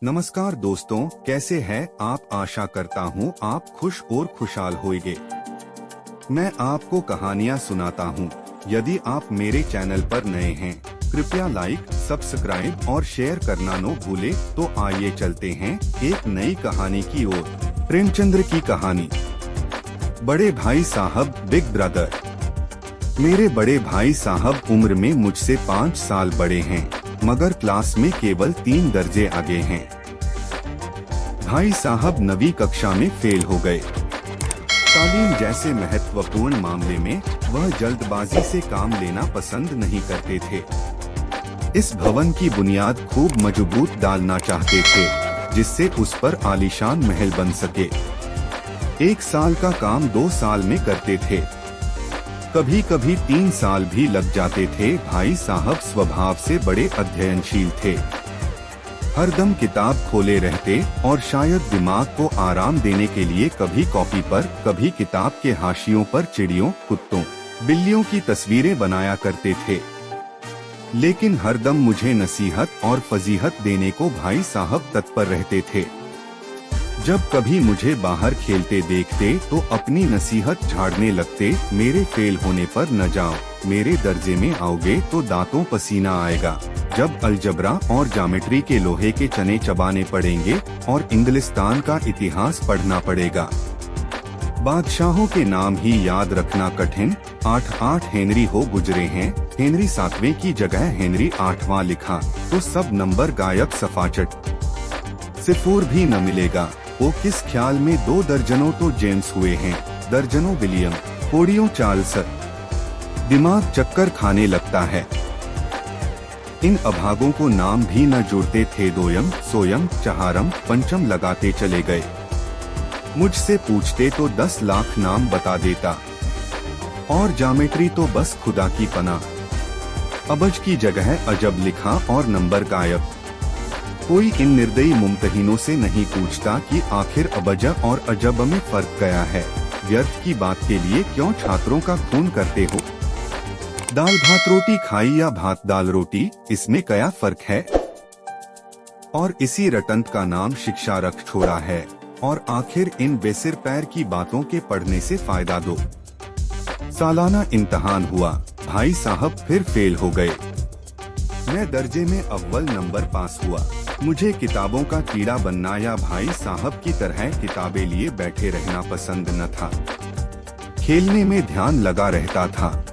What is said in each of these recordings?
नमस्कार दोस्तों, कैसे हैं आप। आशा करता हूँ आप खुश और खुशहाल होंगे। मैं आपको कहानियाँ सुनाता हूँ। यदि आप मेरे चैनल पर नए हैं, कृपया लाइक, सब्सक्राइब और शेयर करना न भूले। तो आइए चलते हैं एक नई कहानी की ओर। प्रेमचंद्र की कहानी, बड़े भाई साहब, बिग ब्रदर। मेरे बड़े भाई साहब उम्र में मुझसे 5 साल बड़े हैं, मगर क्लास में केवल 3 दर्जे आगे हैं। भाई साहब 9वीं कक्षा में फेल हो गए। तालीम जैसे महत्वपूर्ण मामले में वह जल्दबाजी से काम लेना पसंद नहीं करते थे। इस भवन की बुनियाद खूब मजबूत डालना चाहते थे, जिससे उस पर आलीशान महल बन सके। 1 साल का काम 2 साल में करते थे, कभी कभी 3 साल भी लग जाते थे। भाई साहब स्वभाव से बड़े अध्ययनशील थे, हरदम किताब खोले रहते और शायद दिमाग को आराम देने के लिए कभी कॉपी पर, कभी किताब के हाशियों पर चिड़ियों, कुत्तों, बिल्लियों की तस्वीरें बनाया करते थे। लेकिन हरदम मुझे नसीहत और फजीहत देने को भाई साहब तत्पर रहते थे। जब कभी मुझे बाहर खेलते देखते तो अपनी नसीहत झाड़ने लगते। मेरे फेल होने पर न जाओ, मेरे दर्जे में आओगे तो दांतों पसीना आएगा। जब अलजबरा और ज्योमेट्री के लोहे के चने चबाने पड़ेंगे और इंग्लिस्तान का इतिहास पढ़ना पड़ेगा। बादशाहों के नाम ही याद रखना कठिन। 8 हेनरी हो गुजरे हैं, हेनरी 7वें की जगह हेनरी 8वां लिखा तो सब नंबर गायब, सफाचट सिफूर भी न मिलेगा। वो किस ख्याल में 2 दर्जनों तो जेम्स हुए हैं, दर्जनों विलियम, कोड़ियों चार्ल्स। दिमाग चक्कर खाने लगता है। इन अभागों को नाम भी न जुड़ते थे। दोयम, सोयम, चहारम, पंचम लगाते चले गए। मुझसे पूछते तो 10 लाख नाम बता देता, और ज्योमेट्री तो बस खुदा की पनाह। अबज की जगह अजब लिखा और नंबर गायब। कोई इन निर्दयी मुमतहिनों से नहीं पूछता कि आखिर अबज और अजब में फर्क क्या है। व्यर्थ की बात के लिए क्यों छात्रों का खून करते हो। दाल भात रोटी खाई या भात दाल रोटी, इसमें क्या फर्क है। और इसी रटंत का नाम शिक्षा रख छोड़ा है। और आखिर इन बेसिर पैर की बातों के पढ़ने से फायदा दो। सालाना इम्तिहान हुआ, भाई साहब फिर फेल हो गए। मैं दर्जे में अव्वल नंबर पास हुआ। मुझे किताबों का कीड़ा बनना या भाई साहब की तरह किताबें लिए बैठे रहना पसंद न था। खेलने में ध्यान लगा रहता था।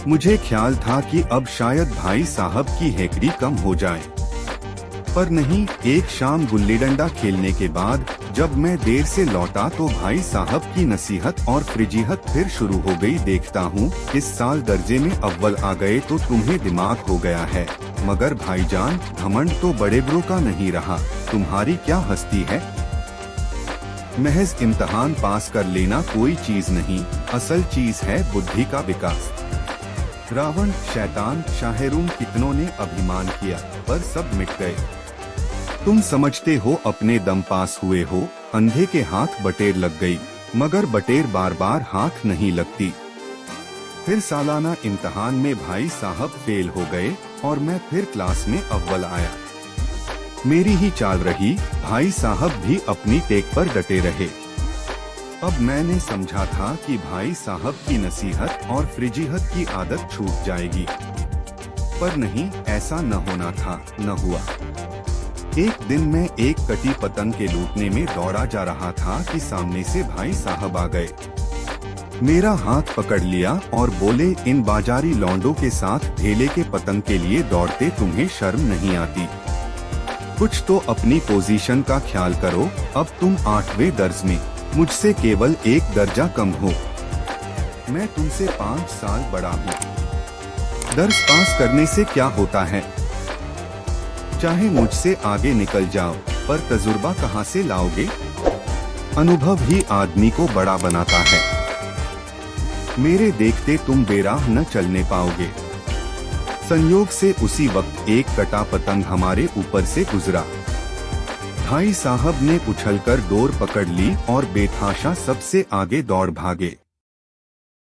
मुझे ख्याल था कि अब शायद भाई साहब की हेकड़ी कम हो जाए, पर नहीं। एक शाम गुल्ली डंडा खेलने के बाद जब मैं देर से लौटा तो भाई साहब की नसीहत और फ्रिजियत फिर शुरू हो गई। देखता हूँ इस साल दर्जे में अव्वल आ गए तो तुम्हें दिमाग हो गया है, मगर भाईजान घमंड तो बड़े ब्रो का नहीं रहा। तुम्हारी क्या हस्ती है। महज इम्तिहान पास कर लेना कोई चीज नहीं, असल चीज है बुद्धि का विकास। रावण, शैतान, शाहरुम कितनों ने अभिमान किया, पर सब मिट गए। तुम समझते हो अपने दम पास हुए हो। अंधे के हाथ बटेर लग गई, मगर बटेर बार बार हाथ नहीं लगती। फिर सालाना इम्तिहान में भाई साहब फेल हो गए और मैं फिर क्लास में अव्वल आया। मेरी ही चाल रही, भाई साहब भी अपनी टेक पर डटे रहे। अब मैंने समझा था कि भाई साहब की नसीहत और फ्रिजियत की आदत छूट जाएगी, पर नहीं, ऐसा न होना था, न हुआ। एक दिन मैं एक कटी पतंग के लूटने में दौड़ा जा रहा था कि सामने से भाई साहब आ गए। मेरा हाथ पकड़ लिया और बोले, इन बाजारी लौंडों के साथ ढेले के पतंग के लिए दौड़ते तुम्हें शर्म नहीं आती। कुछ तो अपनी पोजीशन का ख्याल करो। अब तुम 8वें दर्ज में, मुझसे केवल 1 दर्जा कम हो। मैं तुमसे 5 साल बड़ा हूँ। दर्ज पास करने से क्या होता है। चाहे मुझसे आगे निकल जाओ, पर तजुर्बा कहाँ से लाओगे। अनुभव ही आदमी को बड़ा बनाता है। मेरे देखते तुम बेराह न चलने पाओगे। संयोग से उसी वक्त एक कटा पतंग हमारे ऊपर से गुजरा। भाई साहब ने उछलकर डोर पकड़ ली और बेतहाशा सबसे आगे दौड़ भागे।